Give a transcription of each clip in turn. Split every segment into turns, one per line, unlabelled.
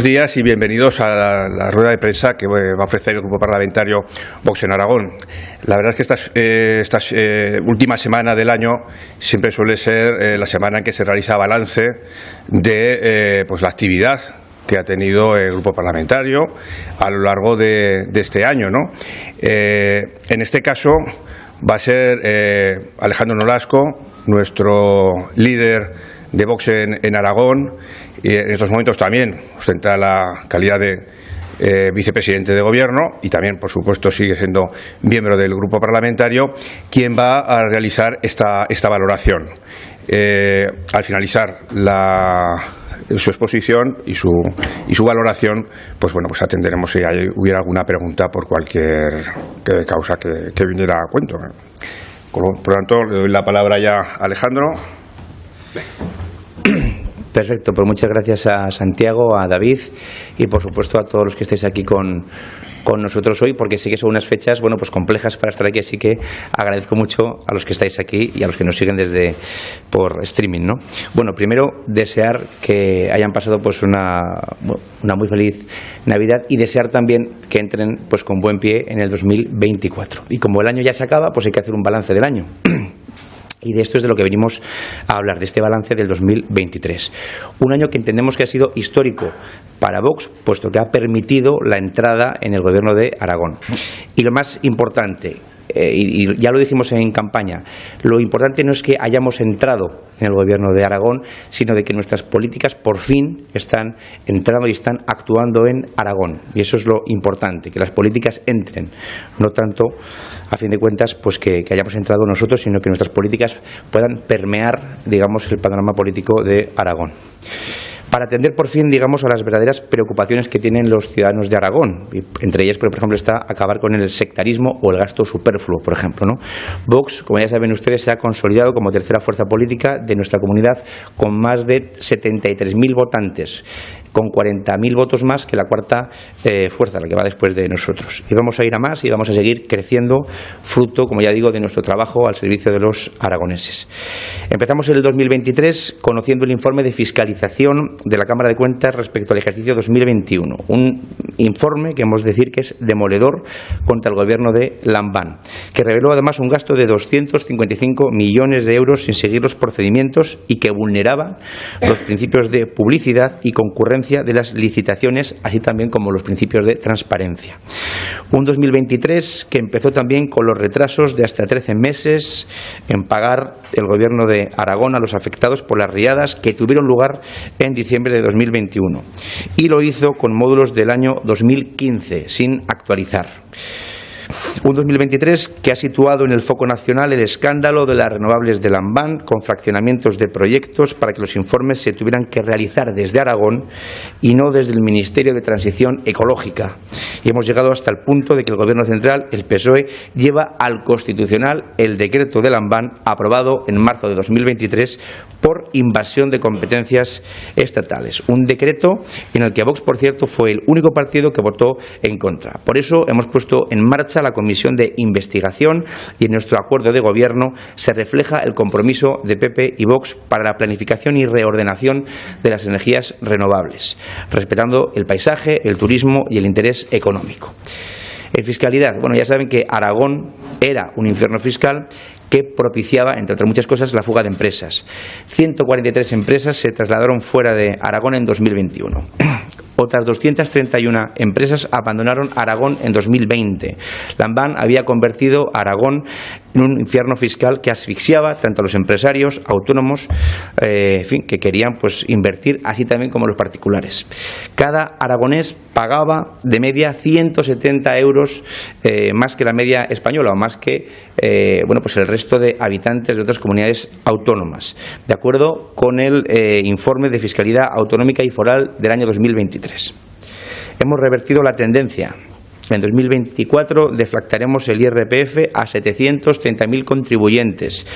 Buenos días y bienvenidos a la rueda de prensa que va a ofrecer el Grupo Parlamentario Vox en Aragón. La verdad es que esta última semana del año siempre suele ser la semana en que se realiza balance de la actividad que ha tenido el Grupo Parlamentario a lo largo de este año, ¿no? En este caso va a ser Alejandro Nolasco, nuestro líder de Vox en Aragón, y en estos momentos también ostenta la calidad de vicepresidente de Gobierno y también, por supuesto, sigue siendo miembro del Grupo Parlamentario, quien va a realizar esta valoración. Al finalizar su exposición y su valoración, pues atenderemos si hubiera alguna pregunta por cualquier causa que viniera a cuento. Por lo tanto, le doy la palabra ya a Alejandro.
Perfecto, pues muchas gracias a Santiago, a David y por supuesto a todos los que estáis aquí con nosotros hoy, porque sé que son unas fechas complejas para estar aquí, así que agradezco mucho a los que estáis aquí y a los que nos siguen por streaming, ¿no? Bueno, primero desear que hayan pasado una muy feliz Navidad y desear también que entren con buen pie en el 2024. Y como el año ya se acaba, pues hay que hacer un balance del año. Y de esto es de lo que venimos a hablar, de este balance del 2023. Un año que entendemos que ha sido histórico para Vox, puesto que ha permitido la entrada en el Gobierno de Aragón. Y lo más importante, y ya lo dijimos en campaña, lo importante no es que hayamos entrado en el Gobierno de Aragón, sino de que nuestras políticas por fin están entrando y están actuando en Aragón. Y eso es lo importante, que las políticas entren, no tanto, a fin de cuentas, que hayamos entrado nosotros, sino que nuestras políticas puedan permear, el panorama político de Aragón. Para atender por fin, a las verdaderas preocupaciones que tienen los ciudadanos de Aragón. Y entre ellas, por ejemplo, está acabar con el sectarismo o el gasto superfluo, por ejemplo, ¿no? Vox, como ya saben ustedes, se ha consolidado como tercera fuerza política de nuestra comunidad con más de 73.000 votantes, con 40.000 votos más que la cuarta fuerza, la que va después de nosotros. Y vamos a ir a más y vamos a seguir creciendo, fruto, como ya digo, de nuestro trabajo al servicio de los aragoneses. Empezamos el 2023 conociendo el informe de fiscalización de la Cámara de Cuentas respecto al ejercicio 2021. Un informe que hemos de decir que es demoledor contra el Gobierno de Lambán, que reveló además un gasto de 255 millones de euros sin seguir los procedimientos y que vulneraba los principios de publicidad y concurrencia de las licitaciones, así también como los principios de transparencia. Un 2023 que empezó también con los retrasos de hasta 13 meses en pagar el Gobierno de Aragón a los afectados por las riadas que tuvieron lugar en diciembre de 2021. Y lo hizo con módulos del año 2015, sin actualizar. Un 2023 que ha situado en el foco nacional el escándalo de las renovables de Lambán, con fraccionamientos de proyectos para que los informes se tuvieran que realizar desde Aragón y no desde el Ministerio de Transición Ecológica. Y hemos llegado hasta el punto de que el Gobierno central, el PSOE, lleva al Constitucional el decreto de Lambán aprobado en marzo de 2023 por invasión de competencias estatales. Un decreto en el que Vox, por cierto, fue el único partido que votó en contra. Por eso hemos puesto en marcha la comisión de investigación y en nuestro acuerdo de gobierno se refleja el compromiso de PP y Vox para la planificación y reordenación de las energías renovables, respetando el paisaje, el turismo y el interés económico. En fiscalidad, ya saben que Aragón era un infierno fiscal que propiciaba, entre otras muchas cosas, la fuga de empresas. 143 empresas se trasladaron fuera de Aragón en 2021. Otras 231 empresas abandonaron Aragón en 2020. Lambán había convertido Aragón en un infierno fiscal que asfixiaba tanto a los empresarios, autónomos, que querían invertir, así también como los particulares. Cada aragonés pagaba de media 170 euros más que la media española o más que el resto de habitantes de otras comunidades autónomas, de acuerdo con el informe de Fiscalidad Autonómica y Foral del año 2023. Hemos revertido la tendencia En 2024 deflactaremos el IRPF a 730.000 contribuyentes.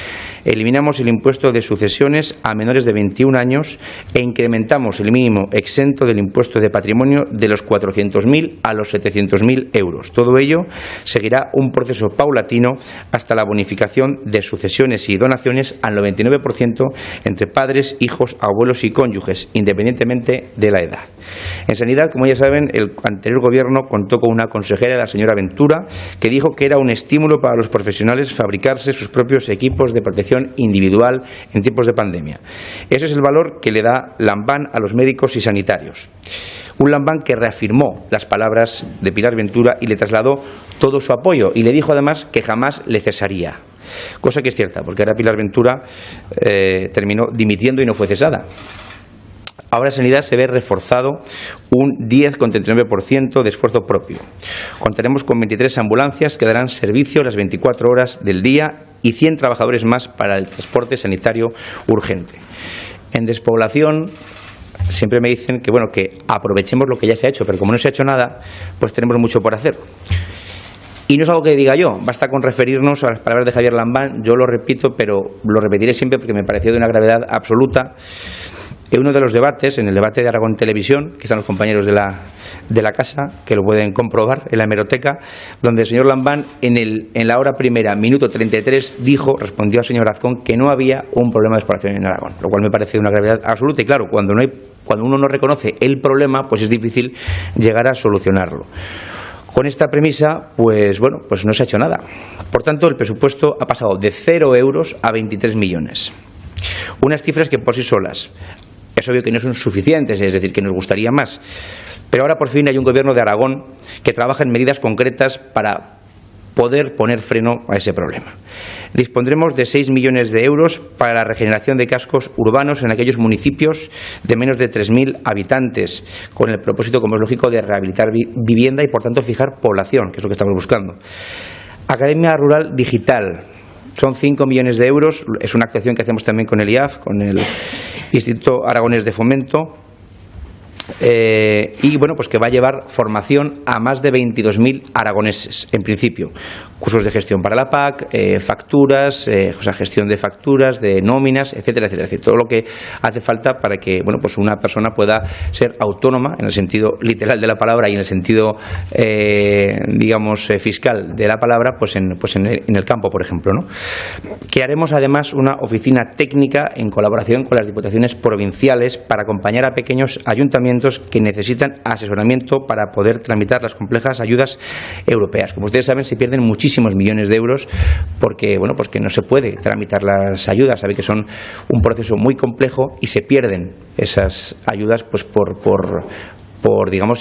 Eliminamos el impuesto de sucesiones a menores de 21 años e incrementamos el mínimo exento del impuesto de patrimonio de los 400.000 a los 700.000 euros. Todo ello seguirá un proceso paulatino hasta la bonificación de sucesiones y donaciones al 99% entre padres, hijos, abuelos y cónyuges, independientemente de la edad. En sanidad, como ya saben, el anterior gobierno contó con una consejera, la señora Ventura, que dijo que era un estímulo para los profesionales fabricarse sus propios equipos de protección individual en tiempos de pandemia. Ese es el valor que le da Lambán a los médicos y sanitarios. Un Lambán que reafirmó las palabras de Pilar Ventura y le trasladó todo su apoyo y le dijo además que jamás le cesaría. Cosa que es cierta, porque ahora Pilar Ventura terminó dimitiendo y no fue cesada. Ahora Sanidad se ve reforzado un 10,39% de esfuerzo propio. Contaremos con 23 ambulancias que darán servicio las 24 horas del día y 100 trabajadores más para el transporte sanitario urgente. En despoblación siempre me dicen que aprovechemos lo que ya se ha hecho, pero como no se ha hecho nada, pues tenemos mucho por hacer. Y no es algo que diga yo, basta con referirnos a las palabras de Javier Lambán. Yo lo repito, pero lo repetiré siempre porque me pareció de una gravedad absoluta. En uno de los debates, en el debate de Aragón Televisión, que están los compañeros de la casa, que lo pueden comprobar en la hemeroteca, donde el señor Lambán, en la hora primera, minuto 33, respondió al señor Azcón que no había un problema de despoblación en Aragón, lo cual me parece de una gravedad absoluta. Y claro, cuando uno no reconoce el problema, pues es difícil llegar a solucionarlo. Con esta premisa, pues no se ha hecho nada. Por tanto, el presupuesto ha pasado de 0 euros a 23 millones. Unas cifras que por sí solas es obvio que no son suficientes, es decir, que nos gustaría más. Pero ahora por fin hay un gobierno de Aragón que trabaja en medidas concretas para poder poner freno a ese problema. Dispondremos de 6 millones de euros para la regeneración de cascos urbanos en aquellos municipios de menos de 3.000 habitantes, con el propósito, como es lógico, de rehabilitar vivienda y, por tanto, fijar población, que es lo que estamos buscando. Academia Rural Digital. Son 5 millones de euros, es una actuación que hacemos también con el IAF, con el Instituto Aragonés de Fomento, y pues que va a llevar formación a más de 22.000 aragoneses, en principio. Cursos de gestión para la PAC, facturas, gestión de facturas, de nóminas, etcétera, etcétera. Es decir, todo lo que hace falta para que una persona pueda ser autónoma, en el sentido literal de la palabra y en el sentido, fiscal de la palabra, en el campo, por ejemplo, ¿no? Que haremos además una oficina técnica en colaboración con las diputaciones provinciales para acompañar a pequeños ayuntamientos que necesitan asesoramiento para poder tramitar las complejas ayudas europeas. Como ustedes saben, se pierden muchísimos millones de euros porque no se puede tramitar las ayudas. Sabe que son un proceso muy complejo y se pierden esas ayudas por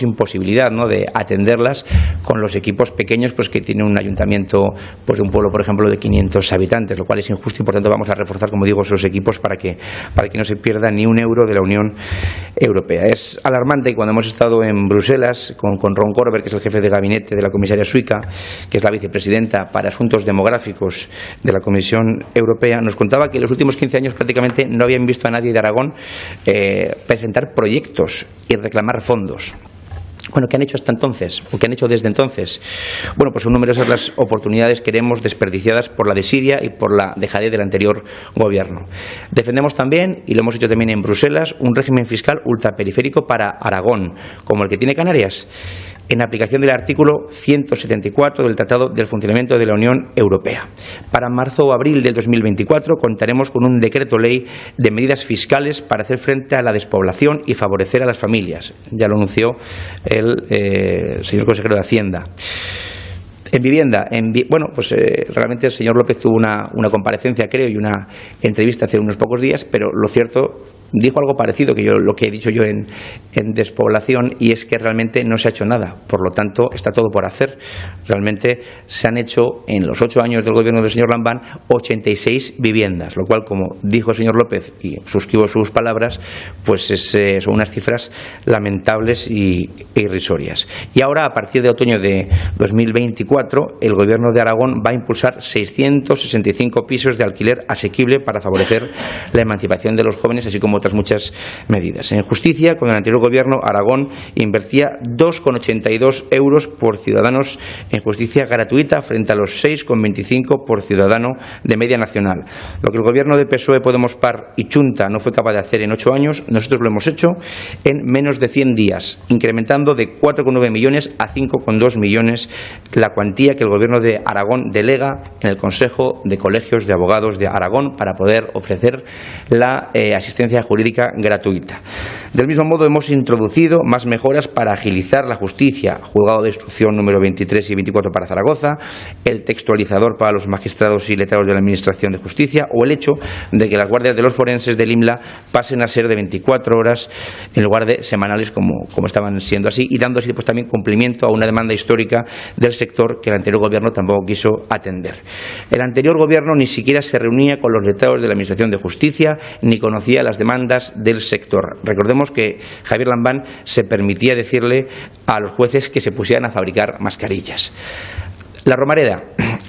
imposibilidad, ¿no?, de atenderlas con los equipos pequeños que tiene un ayuntamiento de un pueblo, por ejemplo, de 500 habitantes, lo cual es injusto y por tanto vamos a reforzar, como digo, esos equipos para que no se pierda ni un euro de la Unión Europea. Es alarmante y cuando hemos estado en Bruselas con Ron Corber, que es el jefe de gabinete de la comisaria Suica, que es la vicepresidenta para asuntos demográficos de la Comisión Europea, nos contaba que en los últimos 15 años prácticamente no habían visto a nadie de Aragón presentar proyectos y reclamar fondos. ¿Qué han hecho hasta entonces? ¿O qué han hecho desde entonces? Son numerosas las oportunidades que vemos desperdiciadas por la desidia y por la dejadez del anterior gobierno. Defendemos también, y lo hemos hecho también en Bruselas, un régimen fiscal ultraperiférico para Aragón, como el que tiene Canarias, en aplicación del artículo 174 del Tratado del Funcionamiento de la Unión Europea. Para marzo o abril del 2024 contaremos con un decreto ley de medidas fiscales para hacer frente a la despoblación y favorecer a las familias. Ya lo anunció el señor consejero de Hacienda. En vivienda, realmente el señor López tuvo una comparecencia, creo, y una entrevista hace unos pocos días, pero lo cierto, dijo algo parecido que lo que he dicho yo en despoblación, y es que realmente no se ha hecho nada. Por lo tanto, está todo por hacer. Realmente se han hecho, en los 8 años del gobierno del señor Lambán, 86 viviendas, lo cual, como dijo el señor López, y suscribo sus palabras, son unas cifras lamentables e irrisorias. Y ahora, a partir de otoño de 2024, 2024 el Gobierno de Aragón va a impulsar 665 pisos de alquiler asequible para favorecer la emancipación de los jóvenes, así como otras muchas medidas. En justicia, con el anterior Gobierno, Aragón invertía 2,82 euros por ciudadanos en justicia gratuita frente a los 6,25 por ciudadano de media nacional. Lo que el Gobierno de PSOE, Podemos, PAR y Chunta no fue capaz de hacer en 8 años, nosotros lo hemos hecho en menos de 100 días, incrementando de 4,9 millones a 5,2 millones la cuantía que el Gobierno de Aragón delega en el Consejo de Colegios de Abogados de Aragón para poder ofrecer la asistencia jurídica gratuita. Del mismo modo, hemos introducido más mejoras para agilizar la justicia: Juzgado de Instrucción número 23 y 24 para Zaragoza, el textualizador para los magistrados y letrados de la Administración de Justicia, o el hecho de que las guardias de los forenses del IMLA pasen a ser de 24 horas en lugar de semanales como estaban siendo así, y dando así pues también cumplimiento a una demanda histórica del sector que el anterior Gobierno tampoco quiso atender. El anterior Gobierno ni siquiera se reunía con los letrados de la Administración de Justicia ni conocía las demandas del sector. Recordemos que Javier Lambán se permitía decirle a los jueces que se pusieran a fabricar mascarillas. La Romareda,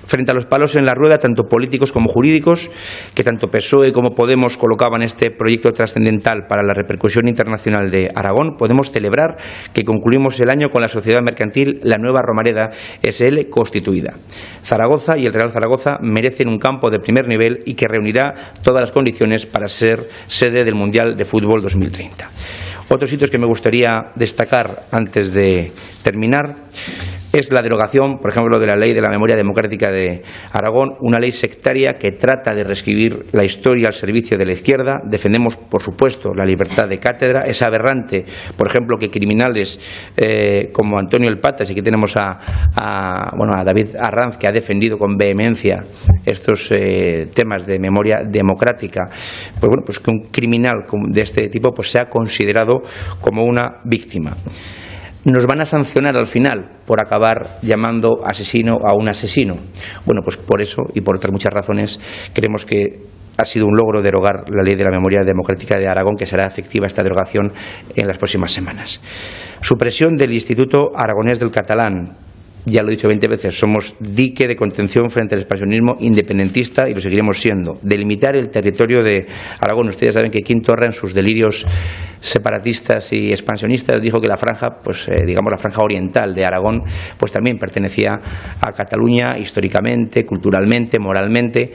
frente a los palos en la rueda, tanto políticos como jurídicos, que tanto PSOE como Podemos colocaban este proyecto trascendental para la repercusión internacional de Aragón, podemos celebrar que concluimos el año con la sociedad mercantil La Nueva Romareda SL constituida. Zaragoza y el Real Zaragoza merecen un campo de primer nivel y que reunirá todas las condiciones para ser sede del Mundial de Fútbol 2030. Otros sitios que me gustaría destacar antes de terminar es la derogación, por ejemplo, de la Ley de la Memoria Democrática de Aragón, una ley sectaria que trata de reescribir la historia al servicio de la izquierda. Defendemos, por supuesto, la libertad de cátedra. Es aberrante, por ejemplo, que criminales como Antonio El Patas, y aquí tenemos a David Arranz, que ha defendido con vehemencia estos temas de memoria democrática, pues que un criminal de este tipo pues sea considerado como una víctima. Nos van a sancionar al final por acabar llamando asesino a un asesino. Bueno, pues por eso y por otras muchas razones creemos que ha sido un logro derogar la Ley de la Memoria Democrática de Aragón, que será efectiva esta derogación en las próximas semanas. Supresión del Instituto Aragonés del Catalán. Ya lo he dicho 20 veces, somos dique de contención frente al expansionismo independentista y lo seguiremos siendo. Delimitar el territorio de Aragón. Ustedes saben que Quim Torra, en sus delirios separatistas y expansionistas, dijo que la franja, digamos la franja oriental de Aragón, pues también pertenecía a Cataluña históricamente, culturalmente, moralmente.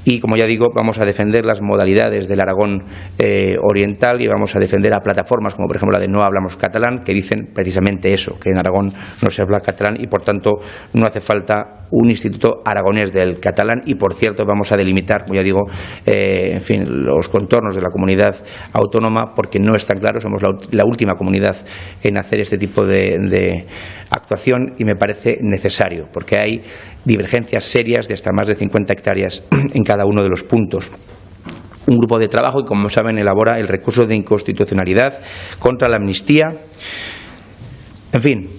Y, como ya digo, vamos a defender las modalidades del Aragón oriental y vamos a defender a plataformas como, por ejemplo, la de No Hablamos Catalán, que dicen precisamente eso, que en Aragón no se habla catalán y, por tanto, no hace falta un instituto aragonés del catalán. Y, por cierto, vamos a delimitar, como ya digo, los contornos de la comunidad autónoma, porque no es tan claro. Somos la última comunidad en hacer este tipo de actuación y me parece necesario, porque hay divergencias serias de hasta más de 50 hectáreas en cada uno de los puntos. Un grupo de trabajo que, como saben, elabora el recurso de inconstitucionalidad contra la amnistía. En fin,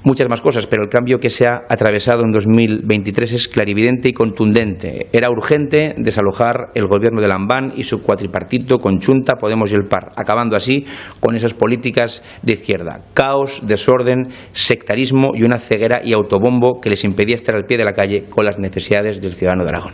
muchas más cosas, pero el cambio que se ha atravesado en 2023 es clarividente y contundente. Era urgente desalojar el Gobierno de Lambán y su cuatripartito con Chunta, Podemos y el PAR, acabando así con esas políticas de izquierda. Caos, desorden, sectarismo y una ceguera y autobombo que les impedía estar al pie de la calle con las necesidades del ciudadano de Aragón.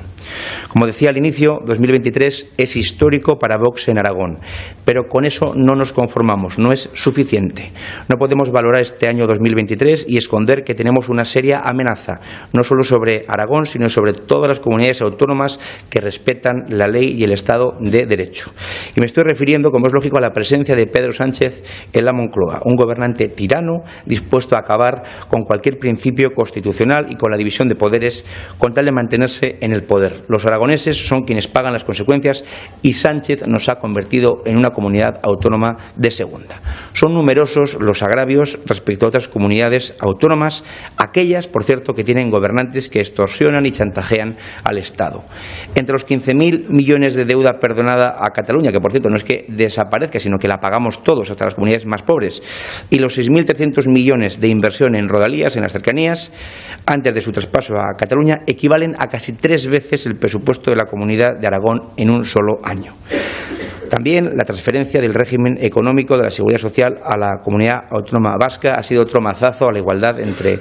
Como decía al inicio, 2023 es histórico para Vox en Aragón, pero con eso no nos conformamos, no es suficiente. No podemos valorar este año 2023 y esconder que tenemos una seria amenaza, no solo sobre Aragón, sino sobre todas las comunidades autónomas que respetan la ley y el Estado de Derecho. Y me estoy refiriendo, como es lógico, a la presencia de Pedro Sánchez en la Moncloa, un gobernante tirano dispuesto a acabar con cualquier principio constitucional y con la división de poderes con tal de mantenerse en el poder. Los aragoneses son quienes pagan las consecuencias y Sánchez nos ha convertido en una comunidad autónoma de segunda. Son numerosos los agravios respecto a otras comunidades autónomas, aquellas, por cierto, que tienen gobernantes que extorsionan y chantajean al Estado. Entre los 15.000 millones de deuda perdonada a Cataluña, que por cierto no es que desaparezca, sino que la pagamos todos, hasta las comunidades más pobres, y los 6.300 millones de inversión en rodalías, en las cercanías, antes de su traspaso a Cataluña, equivalen a casi 3 veces el presupuesto de la Comunidad de Aragón en un solo año. También la transferencia del régimen económico de la Seguridad Social a la Comunidad Autónoma Vasca ha sido otro mazazo a la igualdad entre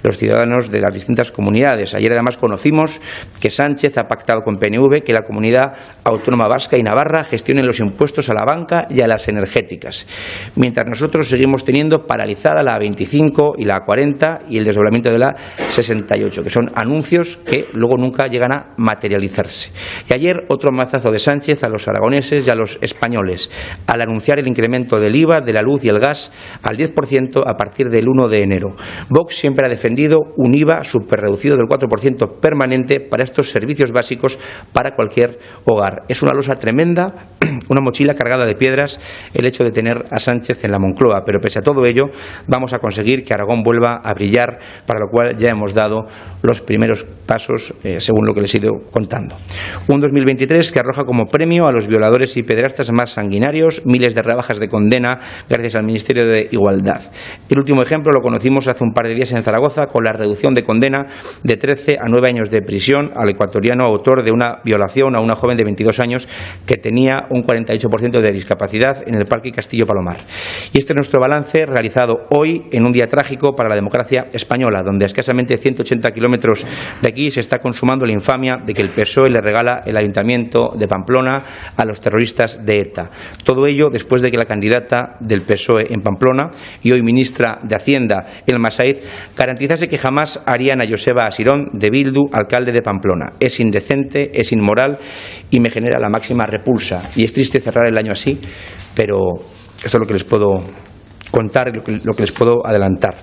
los ciudadanos de las distintas comunidades. Ayer además conocimos que Sánchez ha pactado con PNV que la Comunidad Autónoma Vasca y Navarra gestionen los impuestos a la banca y a las energéticas, mientras nosotros seguimos teniendo paralizada la A25 y la A40 y el desdoblamiento de la 68, que son anuncios que luego nunca llegan a materializarse. Y ayer otro mazazo de Sánchez a los aragoneses y a los españoles, al anunciar el incremento del IVA de la luz y el gas al 10% a partir del 1 de enero. Vox siempre ha defendido un IVA superreducido del 4% permanente para estos servicios básicos para cualquier hogar. Es una losa tremenda, una mochila cargada de piedras el hecho de tener a Sánchez en la Moncloa, pero pese a todo ello vamos a conseguir que Aragón vuelva a brillar, para lo cual ya hemos dado los primeros pasos, según lo que les he ido contando. Un 2023 que arroja como premio a los violadores y pederastas más sanguinarios miles de rebajas de condena gracias al Ministerio de Igualdad. El último ejemplo lo conocimos hace un par de días en Zaragoza con la reducción de condena de 13 a 9 años de prisión al ecuatoriano autor de una violación a una joven de 22 años que tenía un 48% de discapacidad en el Parque Castillo Palomar. Y este es nuestro balance realizado hoy en un día trágico para la democracia española, donde a escasamente 180 kilómetros de aquí se está consumando la infamia de que el PSOE le regala el Ayuntamiento de Pamplona a los terroristas de ETA. Todo ello después de que la candidata del PSOE en Pamplona y hoy ministra de Hacienda, Elma Said, garantizase que jamás harían a Joseba Asirón de Bildu alcalde de Pamplona. Es indecente, es inmoral y me genera la máxima repulsa. Y es triste cerrar el año así, pero esto es lo que les puedo contar y lo que les puedo adelantar.